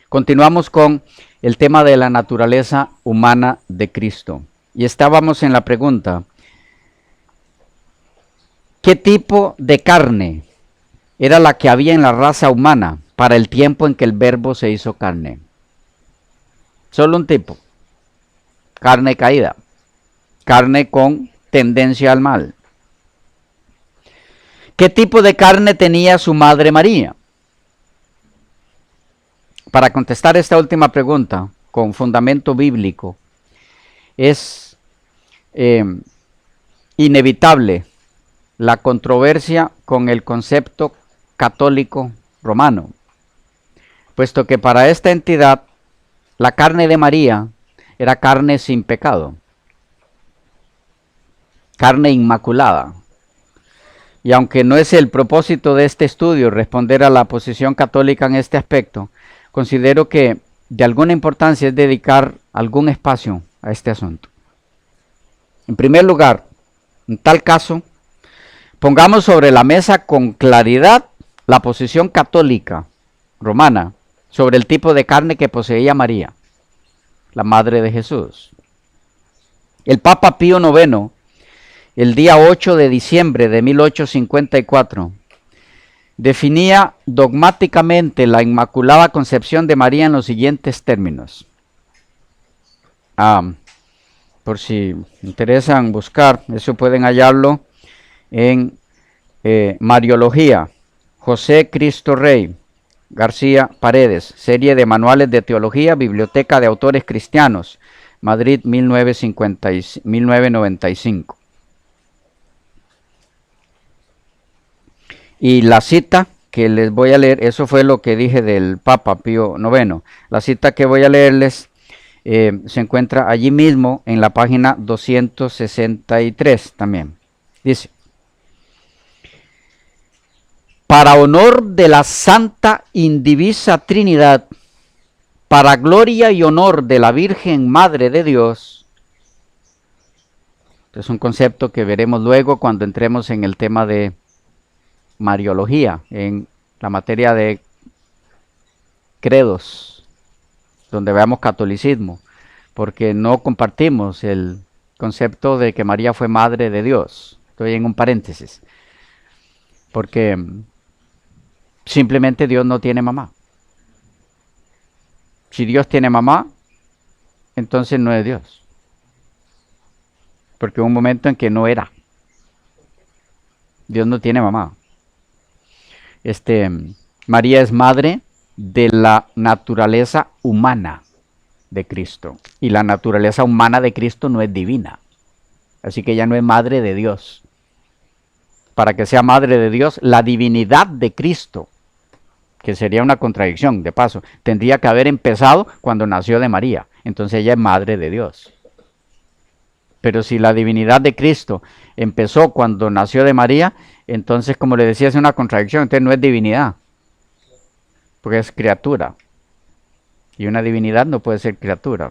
Continuamos con el tema de la naturaleza humana de Cristo. Y estábamos en la pregunta, ¿qué tipo de carne era la que había en la raza humana para el tiempo en que el Verbo se hizo carne? Solo un tipo, carne caída, carne con tendencia al mal. ¿Qué tipo de carne tenía su madre María? Para contestar esta última pregunta con fundamento bíblico, es inevitable la controversia con el concepto católico romano, puesto que para esta entidad la carne de María era carne sin pecado, carne inmaculada. Y aunque no es el propósito de este estudio responder a la posición católica en este aspecto, considero que de alguna importancia es dedicar algún espacio a este asunto. En primer lugar, en tal caso, pongamos sobre la mesa con claridad la posición católica romana sobre el tipo de carne que poseía María, la madre de Jesús. El Papa Pío IX, el día 8 de diciembre de 1854, definía dogmáticamente la Inmaculada Concepción de María en los siguientes términos. Por si interesan buscar, eso pueden hallarlo en Mariología, José Cristo Rey García Paredes, serie de manuales de teología, Biblioteca de Autores Cristianos, Madrid 1995. Y la cita que les voy a leer, eso fue lo que dije del Papa Pío IX. La cita que voy a leerles se encuentra allí mismo en la página 263 también. Dice: para honor de la Santa Indivisa Trinidad, para gloria y honor de la Virgen Madre de Dios. Es un concepto que veremos luego cuando entremos en el tema de Mariología, en la materia de credos, donde veamos catolicismo, porque no compartimos el concepto de que María fue Madre de Dios. Estoy en un paréntesis, porque simplemente Dios no tiene mamá. Si Dios tiene mamá, entonces no es Dios, porque hubo un momento en que no era. Dios no tiene mamá. María es madre de la naturaleza humana de Cristo, y la naturaleza humana de Cristo no es divina, así que ella no es madre de Dios. Para que sea madre de Dios, la divinidad de Cristo, que sería una contradicción, de paso, tendría que haber empezado cuando nació de María, entonces ella es madre de Dios. Pero si la divinidad de Cristo empezó cuando nació de María, entonces, como le decía, es una contradicción, entonces no es divinidad, porque es criatura. Y una divinidad no puede ser criatura.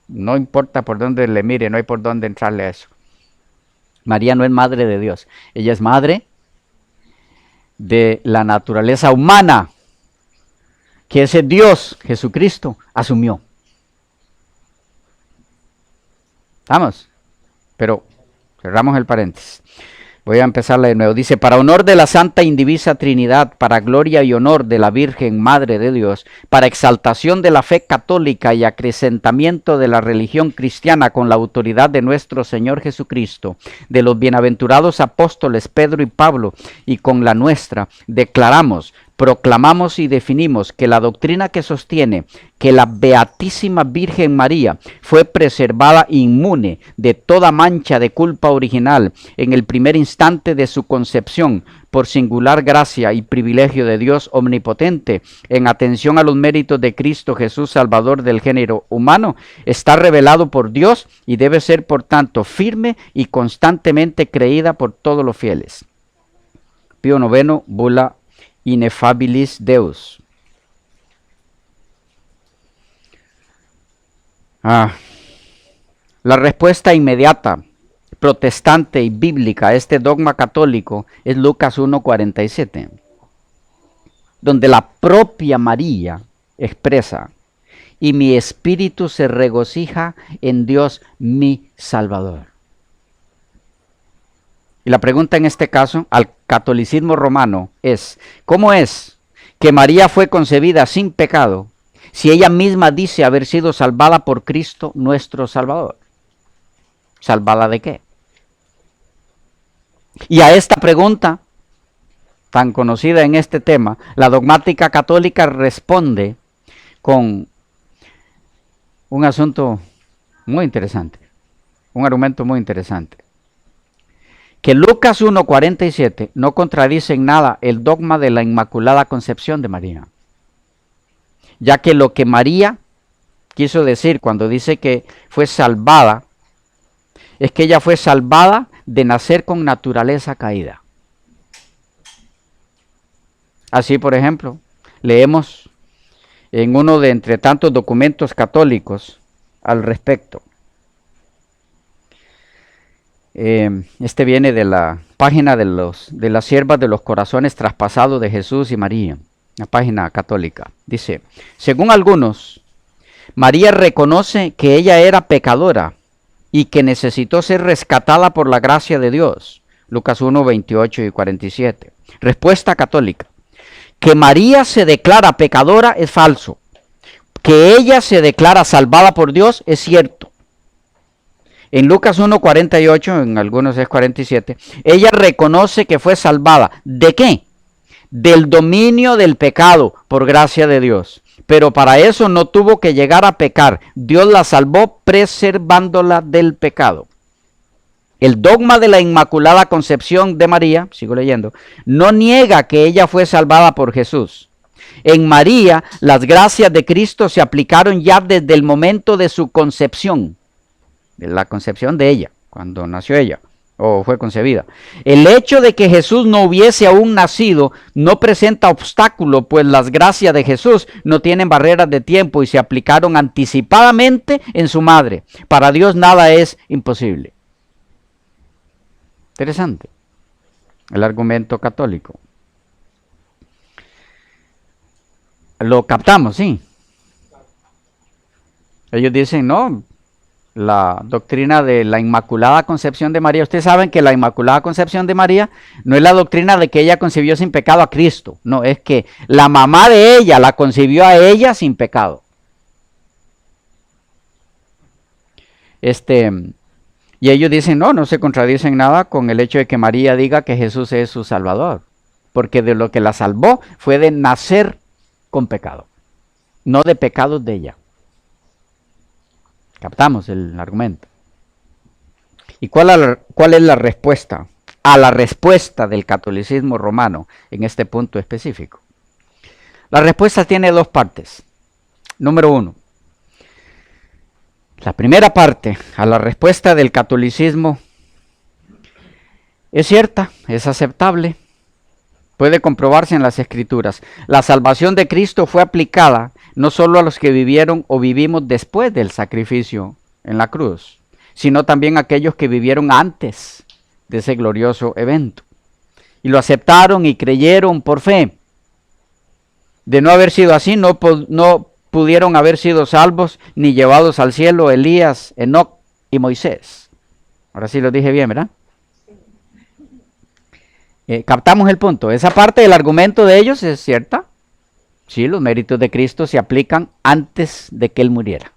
No importa por dónde le mire, no hay por dónde entrarle a eso. María no es madre de Dios, ella es madre de la naturaleza humana que ese Dios, Jesucristo, asumió. ¿Vamos? Pero cerramos el paréntesis. Voy a empezarla de nuevo. Dice: para honor de la Santa Indivisa Trinidad, para gloria y honor de la Virgen Madre de Dios, para exaltación de la fe católica y acrecentamiento de la religión cristiana con la autoridad de nuestro Señor Jesucristo, de los bienaventurados apóstoles Pedro y Pablo, y con la nuestra, declaramos, proclamamos y definimos que la doctrina que sostiene que la Beatísima Virgen María fue preservada inmune de toda mancha de culpa original en el primer instante de su concepción, por singular gracia y privilegio de Dios omnipotente, en atención a los méritos de Cristo Jesús, Salvador del género humano, está revelado por Dios y debe ser, por tanto, firme y constantemente creída por todos los fieles. Pío IX, Bula Ineffabilis Deus. La respuesta inmediata, protestante y bíblica a este dogma católico es Lucas 1:47, donde la propia María expresa y mi espíritu se regocija en Dios mi Salvador. Y la pregunta en este caso al catolicismo romano es, ¿cómo es que María fue concebida sin pecado si ella misma dice haber sido salvada por Cristo nuestro Salvador? ¿Salvada de qué? Y a esta pregunta, tan conocida en este tema, la dogmática católica responde con un asunto muy interesante, un argumento muy interesante. Que Lucas 1:47 no contradice en nada el dogma de la Inmaculada Concepción de María, ya que lo que María quiso decir cuando dice que fue salvada, es que ella fue salvada de nacer con naturaleza caída. Así, por ejemplo, leemos en uno de entre tantos documentos católicos al respecto. Este viene de la página de las siervas de los corazones traspasados de Jesús y María, la página católica. Dice, según algunos, María reconoce que ella era pecadora y que necesitó ser rescatada por la gracia de Dios. Lucas 1, 28 y 47. Respuesta católica. Que María se declara pecadora es falso. Que ella se declara salvada por Dios es cierto. En Lucas 1, 48, en algunos es 47, ella reconoce que fue salvada. ¿De qué? Del dominio del pecado por gracia de Dios. Pero para eso no tuvo que llegar a pecar. Dios la salvó preservándola del pecado. El dogma de la Inmaculada Concepción de María, sigo leyendo, no niega que ella fue salvada por Jesús. En María, las gracias de Cristo se aplicaron ya desde el momento de su concepción, de la concepción de ella, cuando nació ella o fue concebida. El hecho de que Jesús no hubiese aún nacido no presenta obstáculo, pues las gracias de Jesús no tienen barreras de tiempo y se aplicaron anticipadamente en su madre. Para Dios nada es imposible. Interesante el argumento católico. Lo captamos, sí. Ellos dicen, no, la doctrina de la Inmaculada Concepción de María. Ustedes saben que la Inmaculada Concepción de María no es la doctrina de que ella concibió sin pecado a Cristo. No, es que la mamá de ella la concibió a ella sin pecado. Y ellos dicen, no se contradicen nada con el hecho de que María diga que Jesús es su Salvador. Porque de lo que la salvó fue de nacer con pecado, no de pecados de ella. Captamos el argumento. ¿Y cuál es la respuesta a la respuesta del catolicismo romano en este punto específico? La respuesta tiene dos partes. Número uno, la primera parte a la respuesta del catolicismo es cierta, es aceptable, puede comprobarse en las Escrituras. La salvación de Cristo fue aplicada no solo a los que vivieron o vivimos después del sacrificio en la cruz, sino también a aquellos que vivieron antes de ese glorioso evento. Y lo aceptaron y creyeron por fe. De no haber sido así, no pudieron haber sido salvos ni llevados al cielo Elías, Enoc y Moisés. Ahora sí lo dije bien, ¿verdad? Captamos el punto. Esa parte del argumento de ellos es cierta. Sí, los méritos de Cristo se aplican antes de que Él muriera.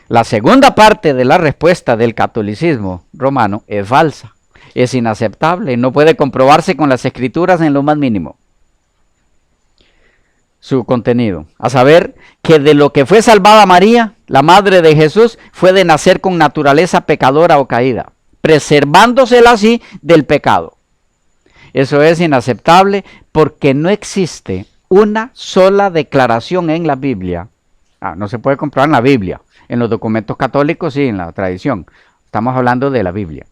La segunda parte de la respuesta del catolicismo romano es falsa, es inaceptable, no puede comprobarse con las Escrituras en lo más mínimo. Su contenido, a saber que de lo que fue salvada María, la madre de Jesús, fue de nacer con naturaleza pecadora o caída, preservándosela así del pecado. Eso es inaceptable porque no existe una sola declaración en la Biblia. No se puede comprobar en la Biblia. En los documentos católicos sí, en la tradición. Estamos hablando de la Biblia.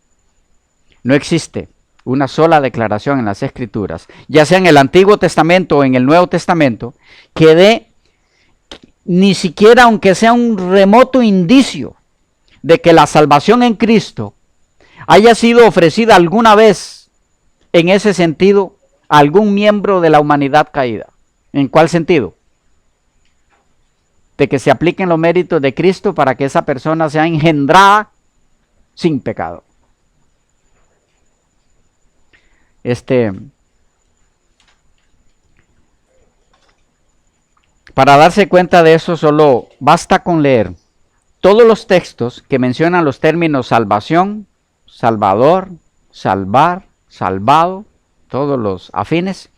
No existe una sola declaración en las Escrituras, ya sea en el Antiguo Testamento o en el Nuevo Testamento, que dé ni siquiera, aunque sea un remoto indicio, de que la salvación en Cristo haya sido ofrecida alguna vez en ese sentido a algún miembro de la humanidad caída. ¿En cuál sentido? de que se apliquen los méritos de Cristo para que esa persona sea engendrada sin pecado. Para darse cuenta de eso, solo basta con leer todos los textos que mencionan los términos salvación, salvador, salvar, salvado, todos los afines,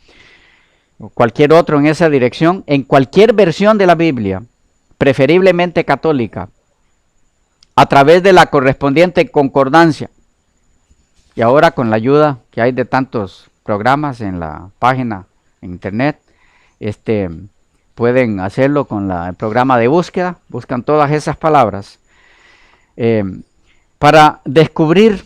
o cualquier otro en esa dirección, en cualquier versión de la Biblia, preferiblemente católica, a través de la correspondiente concordancia. Y ahora con la ayuda que hay de tantos programas en la página en internet, pueden hacerlo con el programa de búsqueda, buscan todas esas palabras, para descubrir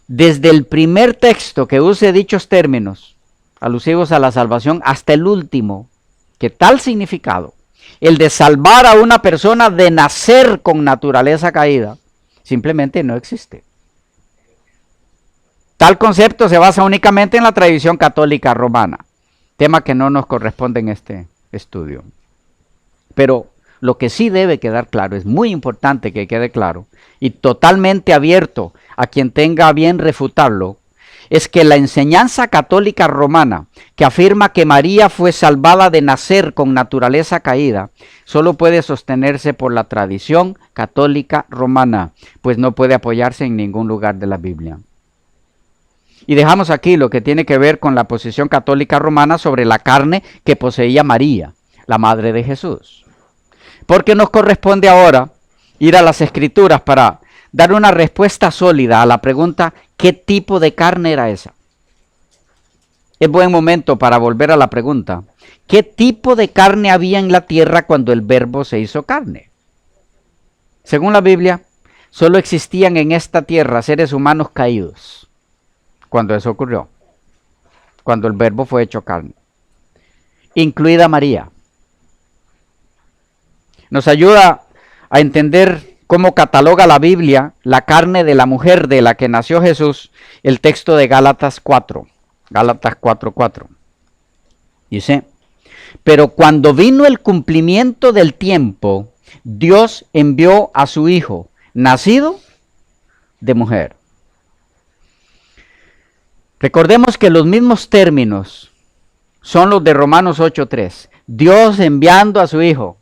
desde el primer texto que use dichos términos alusivos a la salvación hasta el último, que tal significado, el de salvar a una persona de nacer con naturaleza caída, simplemente no existe. Tal concepto se basa únicamente en la tradición católica romana, tema que no nos corresponde en este estudio. Pero lo que sí debe quedar claro, es muy importante que quede claro, y totalmente abierto a quien tenga a bien refutarlo, es que la enseñanza católica romana, que afirma que María fue salvada de nacer con naturaleza caída, solo puede sostenerse por la tradición católica romana, pues no puede apoyarse en ningún lugar de la Biblia. Y dejamos aquí lo que tiene que ver con la posición católica romana sobre la carne que poseía María, la madre de Jesús. Porque nos corresponde ahora ir a las Escrituras para dar una respuesta sólida a la pregunta, ¿qué tipo de carne era esa? Es buen momento para volver a la pregunta, ¿qué tipo de carne había en la tierra cuando el Verbo se hizo carne? Según la Biblia, solo existían en esta tierra seres humanos caídos cuando eso ocurrió, cuando el Verbo fue hecho carne, incluida María. Nos ayuda a entender cómo cataloga la Biblia la carne de la mujer de la que nació Jesús, el texto de Gálatas 4, Gálatas 4:4. Dice, pero cuando vino el cumplimiento del tiempo, Dios envió a su Hijo, nacido de mujer. Recordemos que los mismos términos son los de Romanos 8:3. Dios enviando a su Hijo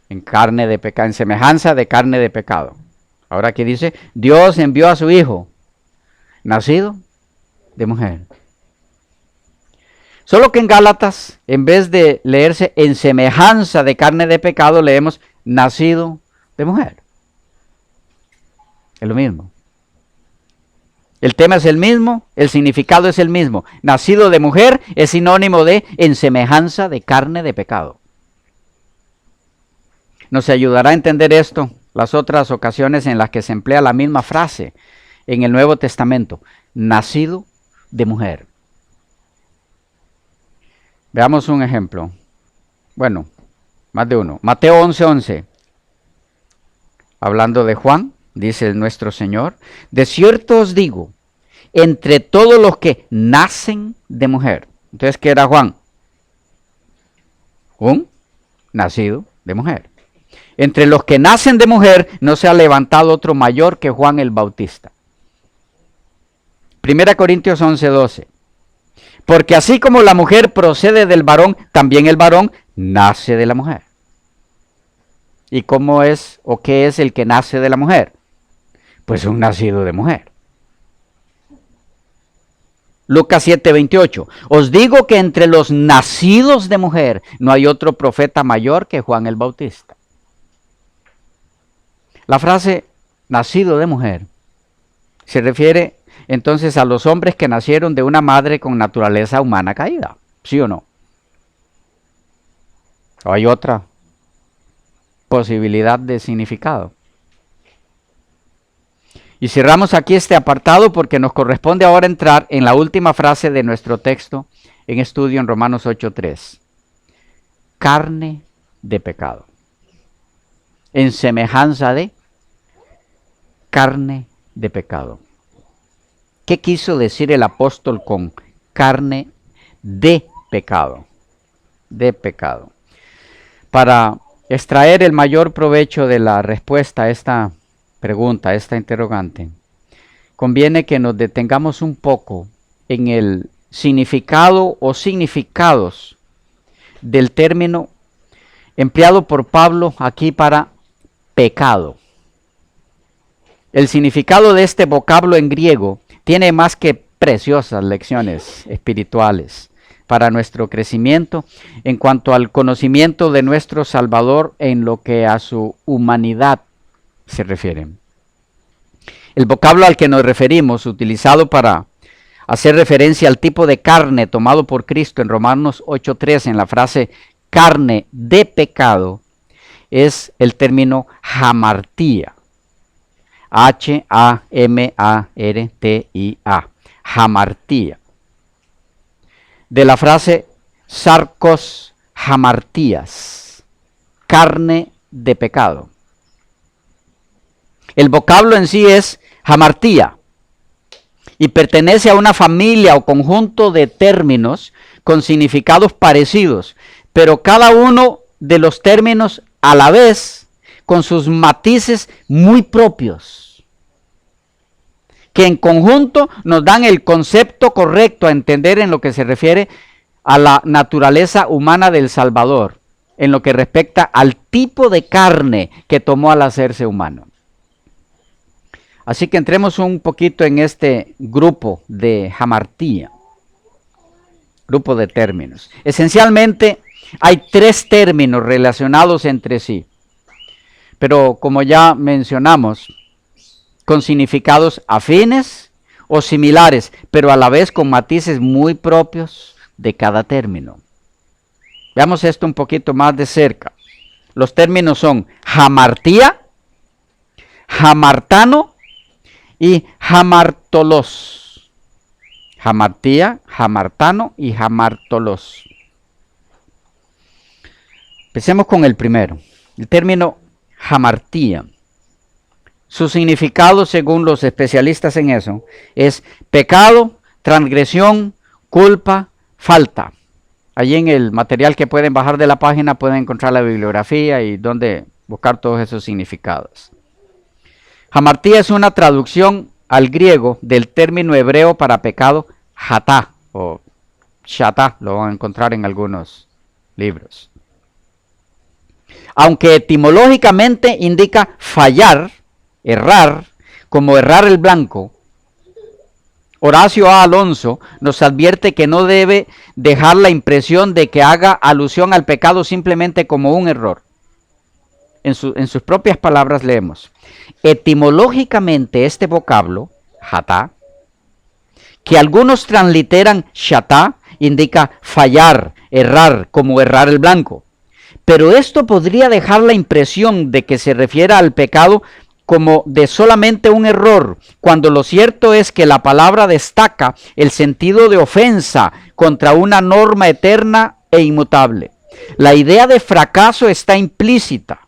en carne de pecado, en semejanza de carne de pecado. Ahora aquí dice, Dios envió a su Hijo, nacido de mujer. Solo que en Gálatas, en vez de leerse en semejanza de carne de pecado, leemos nacido de mujer. Es lo mismo. El tema es el mismo, el significado es el mismo. Nacido de mujer es sinónimo de en semejanza de carne de pecado. Nos ayudará a entender esto las otras ocasiones en las que se emplea la misma frase en el Nuevo Testamento, nacido de mujer. Veamos un ejemplo. Bueno, más de uno. Mateo 11:11. Hablando de Juan, dice nuestro Señor, de cierto os digo, entre todos los que nacen de mujer. Entonces, ¿qué era Juan? Un nacido de mujer. Entre los que nacen de mujer no se ha levantado otro mayor que Juan el Bautista. 1 Corintios 11:12. Porque así como la mujer procede del varón, también el varón nace de la mujer. ¿Y cómo es o qué es el que nace de la mujer? Pues un nacido de mujer. Lucas 7:28. Os digo que entre los nacidos de mujer no hay otro profeta mayor que Juan el Bautista. La frase nacido de mujer se refiere entonces a los hombres que nacieron de una madre con naturaleza humana caída, ¿sí o no? ¿O hay otra posibilidad de significado? Y cerramos aquí este apartado porque nos corresponde ahora entrar en la última frase de nuestro texto en estudio en Romanos 8:3. Carne de pecado. En semejanza de carne de pecado. ¿Qué quiso decir el apóstol con carne de pecado? De pecado. Para extraer el mayor provecho de la respuesta a esta pregunta, a esta interrogante, conviene que nos detengamos un poco en el significado o significados del término empleado por Pablo aquí para pecado. El significado de este vocablo en griego tiene más que preciosas lecciones espirituales para nuestro crecimiento en cuanto al conocimiento de nuestro Salvador en lo que a su humanidad se refiere. El vocablo al que nos referimos, utilizado para hacer referencia al tipo de carne tomado por Cristo en Romanos 8:3 en la frase carne de pecado, es el término hamartía. Hamartia. Hamartía. De la frase sarcos hamartías, carne de pecado. El vocablo en sí es hamartía y pertenece a una familia o conjunto de términos con significados parecidos, pero cada uno de los términos a la vez con sus matices muy propios, que en conjunto nos dan el concepto correcto a entender en lo que se refiere a la naturaleza humana del Salvador, en lo que respecta al tipo de carne que tomó al hacerse humano. Así que entremos un poquito en este grupo de hamartía, grupo de términos. Esencialmente hay tres términos relacionados entre sí, pero como ya mencionamos, con significados afines o similares, pero a la vez con matices muy propios de cada término. Veamos esto un poquito más de cerca. Los términos son hamartía, hamartano y hamartolos. Hamartía, hamartano y hamartolos. Empecemos con el primero, el término hamartía. Su significado, según los especialistas en eso, es pecado, transgresión, culpa, falta. Allí en el material que pueden bajar de la página pueden encontrar la bibliografía y donde buscar todos esos significados. Hamartía es una traducción al griego del término hebreo para pecado, hatá o shatá, lo van a encontrar en algunos libros. Aunque etimológicamente indica fallar, errar, como errar el blanco, Horacio A. Alonso nos advierte que no debe dejar la impresión de que haga alusión al pecado simplemente como un error. En sus propias palabras leemos, etimológicamente este vocablo, hatá, que algunos transliteran shatá, indica fallar, errar, como errar el blanco. Pero esto podría dejar la impresión de que se refiere al pecado como de solamente un error, cuando lo cierto es que la palabra destaca el sentido de ofensa contra una norma eterna e inmutable. La idea de fracaso está implícita,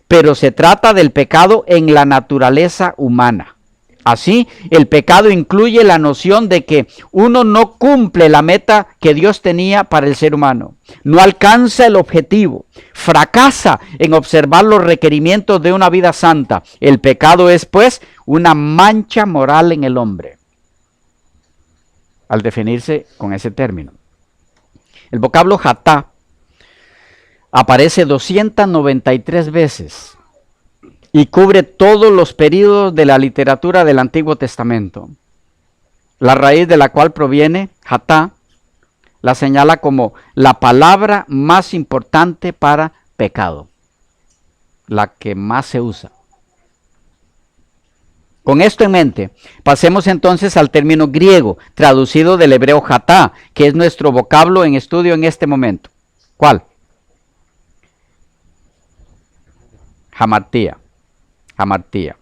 pero se trata del pecado en la naturaleza humana. Así, el pecado incluye la noción de que uno no cumple la meta que Dios tenía para el ser humano, no alcanza el objetivo, fracasa en observar los requerimientos de una vida santa. El pecado es, pues, una mancha moral en el hombre, al definirse con ese término. El vocablo hatá aparece 293 veces y cubre todos los períodos de la literatura del Antiguo Testamento. La raíz de la cual proviene, hatá, la señala como la palabra más importante para pecado, la que más se usa. Con esto en mente, pasemos entonces al término griego, traducido del hebreo hatá, que es nuestro vocablo en estudio en este momento. ¿Cuál? Hamartía. Hamartía.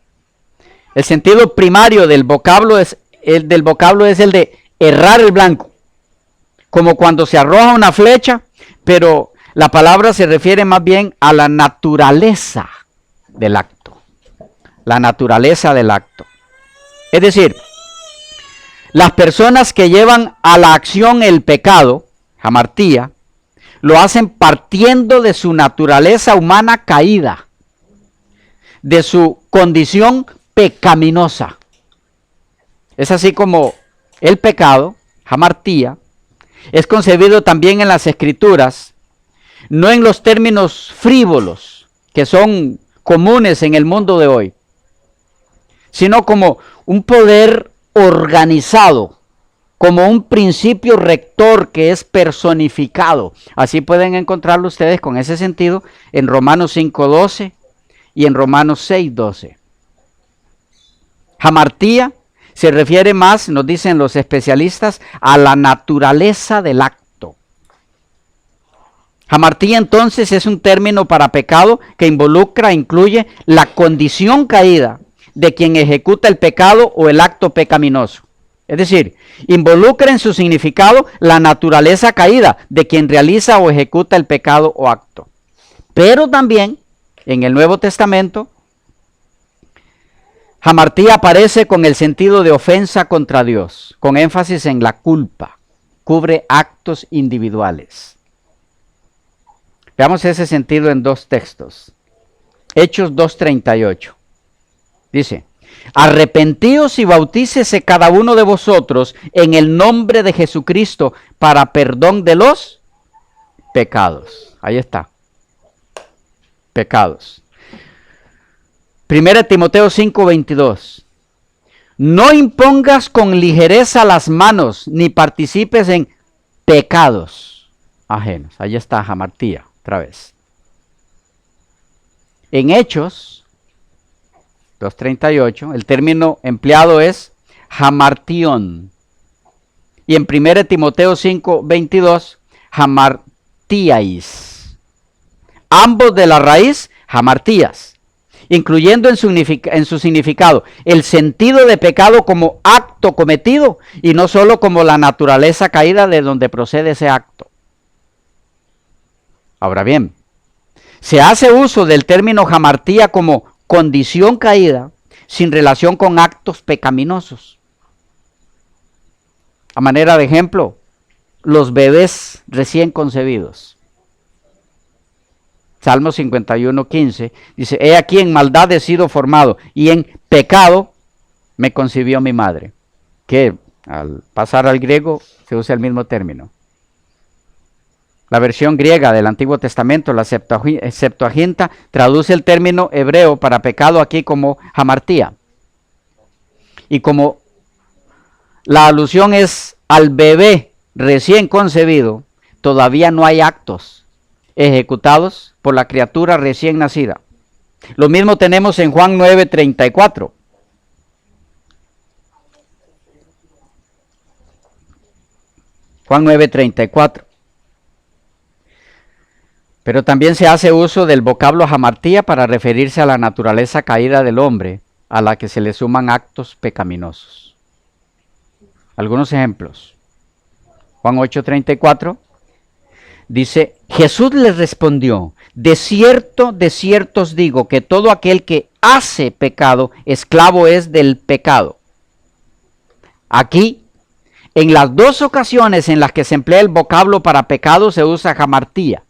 El sentido primario del vocablo es el de errar el blanco, como cuando se arroja una flecha, pero la palabra se refiere más bien a la naturaleza del acto. La naturaleza del acto. Es decir, las personas que llevan a la acción el pecado, hamartía, lo hacen partiendo de su naturaleza humana caída, de su condición pecaminosa. Es así como el pecado, hamartía, es concebido también en las Escrituras, no en los términos frívolos que son comunes en el mundo de hoy, sino como un poder organizado, como un principio rector que es personificado. Así pueden encontrarlo ustedes con ese sentido en Romanos 5:12 y en Romanos 6:12. Hamartía se refiere más, nos dicen los especialistas, a la naturaleza del acto. Hamartía entonces es un término para pecado que incluye la condición caída de quien ejecuta el pecado o el acto pecaminoso. Es decir, involucra en su significado la naturaleza caída de quien realiza o ejecuta el pecado o acto. Pero también en el Nuevo Testamento, hamartía aparece con el sentido de ofensa contra Dios, con énfasis en la culpa. Cubre actos individuales. Veamos ese sentido en dos textos. Hechos 2:38. Dice: arrepentíos y bautícese cada uno de vosotros en el nombre de Jesucristo para perdón de los pecados. Ahí está. Pecados. 1 Timoteo 5:22. No impongas con ligereza las manos, ni participes en pecados ajenos. Ahí está hamartía, otra vez. En Hechos 2:38, el término empleado es hamartión. Y en 1 Timoteo 5:22, hamartíais. Ambos de la raíz, hamartías, incluyendo en su significado el sentido de pecado como acto cometido y no solo como la naturaleza caída de donde procede ese acto. Ahora bien, se hace uso del término hamartía como condición caída sin relación con actos pecaminosos. A manera de ejemplo, los bebés recién concebidos. Salmo 51:15 dice: he aquí en maldad he sido formado y en pecado me concibió mi madre. Que al pasar al griego se usa el mismo término. La versión griega del Antiguo Testamento, la Septuaginta, traduce el término hebreo para pecado aquí como hamartía. Y como la alusión es al bebé recién concebido, todavía no hay actos ejecutados por la criatura recién nacida. Lo mismo tenemos en Juan 9:34. Juan 9:34. Pero también se hace uso del vocablo hamartía para referirse a la naturaleza caída del hombre, a la que se le suman actos pecaminosos. Algunos ejemplos. Juan 8:34 dice: Jesús les respondió: de cierto os digo que todo aquel que hace pecado, esclavo es del pecado. Aquí, en las dos ocasiones en las que se emplea el vocablo para pecado, se usa hamartía.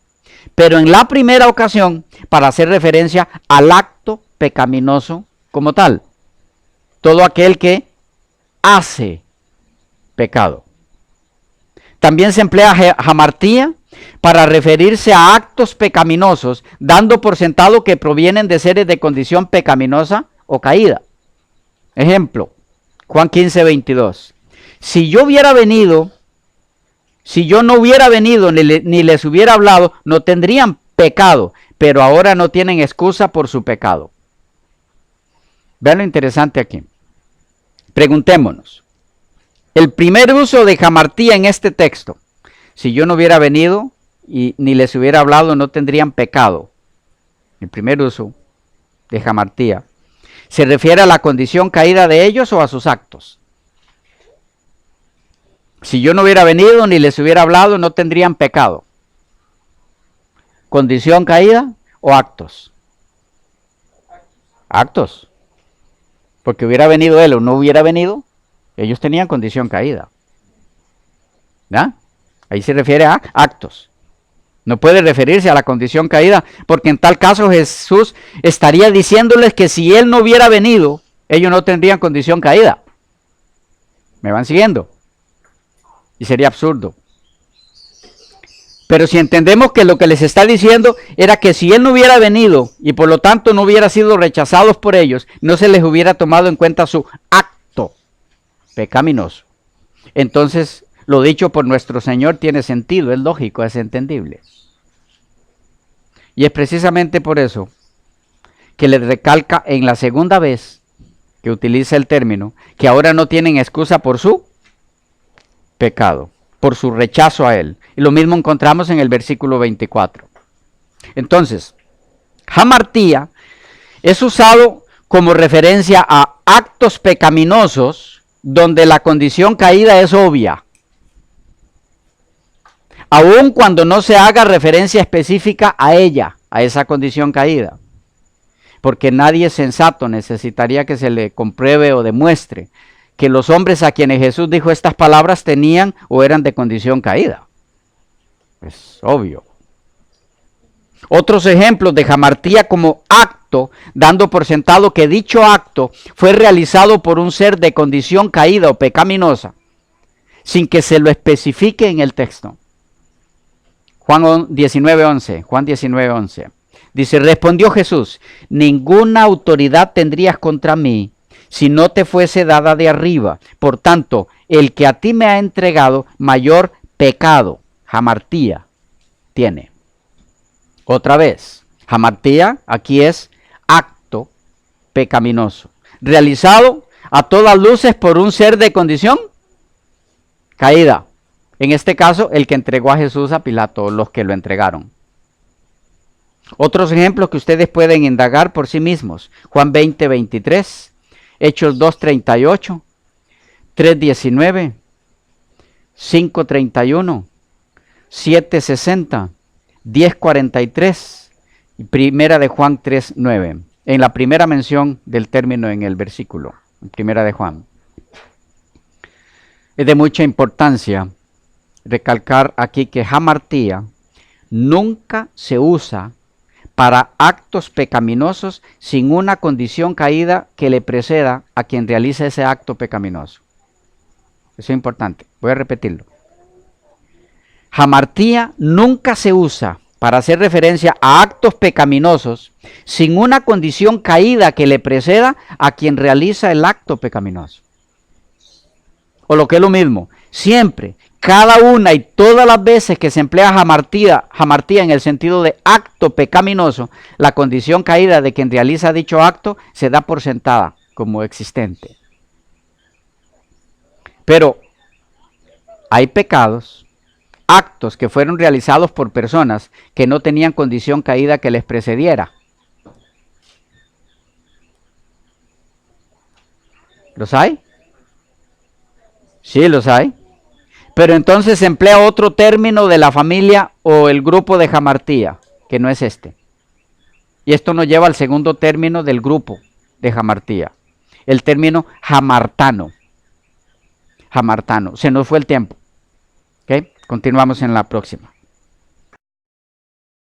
Pero en la primera ocasión, para hacer referencia al acto pecaminoso como tal. Todo aquel que hace pecado. También se emplea hamartía para referirse a actos pecaminosos, dando por sentado que provienen de seres de condición pecaminosa o caída. Ejemplo, Juan 15:22. Si yo no hubiera venido ni les hubiera hablado, no tendrían pecado, pero ahora no tienen excusa por su pecado. Vean lo interesante aquí. Preguntémonos. El primer uso de hamartía en este texto: si yo no hubiera venido y ni les hubiera hablado, no tendrían pecado. El primer uso de hamartía se refiere a la condición caída de ellos o a sus actos. Si yo no hubiera venido ni les hubiera hablado, no tendrían pecado. ¿Condición caída o actos? Actos. Porque hubiera venido él o no hubiera venido, ellos tenían condición caída. ¿Ya? Ahí se refiere a actos. No puede referirse a la condición caída, porque en tal caso Jesús estaría diciéndoles que si Él no hubiera venido, ellos no tendrían condición caída. ¿Me van siguiendo? Y sería absurdo. Pero si entendemos que lo que les está diciendo era que si Él no hubiera venido y por lo tanto no hubiera sido rechazados por ellos, no se les hubiera tomado en cuenta su acto pecaminoso. Entonces, lo dicho por nuestro Señor tiene sentido, es lógico, es entendible. Y es precisamente por eso que les recalca en la segunda vez que utiliza el término, que ahora no tienen excusa por su pecado, por su rechazo a Él. Y lo mismo encontramos en el versículo 24. Entonces, hamartía es usado como referencia a actos pecaminosos donde la condición caída es obvia, aun cuando no se haga referencia específica a ella, a esa condición caída. Porque nadie sensato necesitaría que se le compruebe o demuestre que los hombres a quienes Jesús dijo estas palabras tenían o eran de condición caída. Es obvio. Otros ejemplos de hamartía como acto, dando por sentado que dicho acto fue realizado por un ser de condición caída o pecaminosa, sin que se lo especifique en el texto. Juan 19:11. Dice, respondió Jesús, ninguna autoridad tendrías contra mí si no te fuese dada de arriba. Por tanto, el que a ti me ha entregado, mayor pecado, hamartía, tiene. Otra vez, hamartía aquí es acto pecaminoso, realizado a todas luces por un ser de condición caída. En este caso, el que entregó a Jesús a Pilato, los que lo entregaron. Otros ejemplos que ustedes pueden indagar por sí mismos. Juan 20:23, Hechos 2:38, 3:19, 5:31, 7:60, 10:43 y primera de Juan 3:9. En la primera mención del término en el versículo, primera de Juan. Es de mucha importancia recalcar aquí que hamartía nunca se usa para actos pecaminosos sin una condición caída que le preceda a quien realiza ese acto pecaminoso. Eso es importante. Voy a repetirlo. Hamartía nunca se usa para hacer referencia a actos pecaminosos sin una condición caída que le preceda a quien realiza el acto pecaminoso. O lo que es lo mismo, siempre, cada una y todas las veces que se emplea hamartía en el sentido de acto pecaminoso, la condición caída de quien realiza dicho acto se da por sentada como existente. Pero hay pecados, actos que fueron realizados por personas que no tenían condición caída que les precediera. ¿Los hay? Sí, los hay. Pero entonces se emplea otro término de la familia o el grupo de hamartía, que no es este. Y esto nos lleva al segundo término del grupo de hamartía, el término hamartano. Hamartano. Se nos fue el tiempo. ¿Okay? Continuamos en la próxima.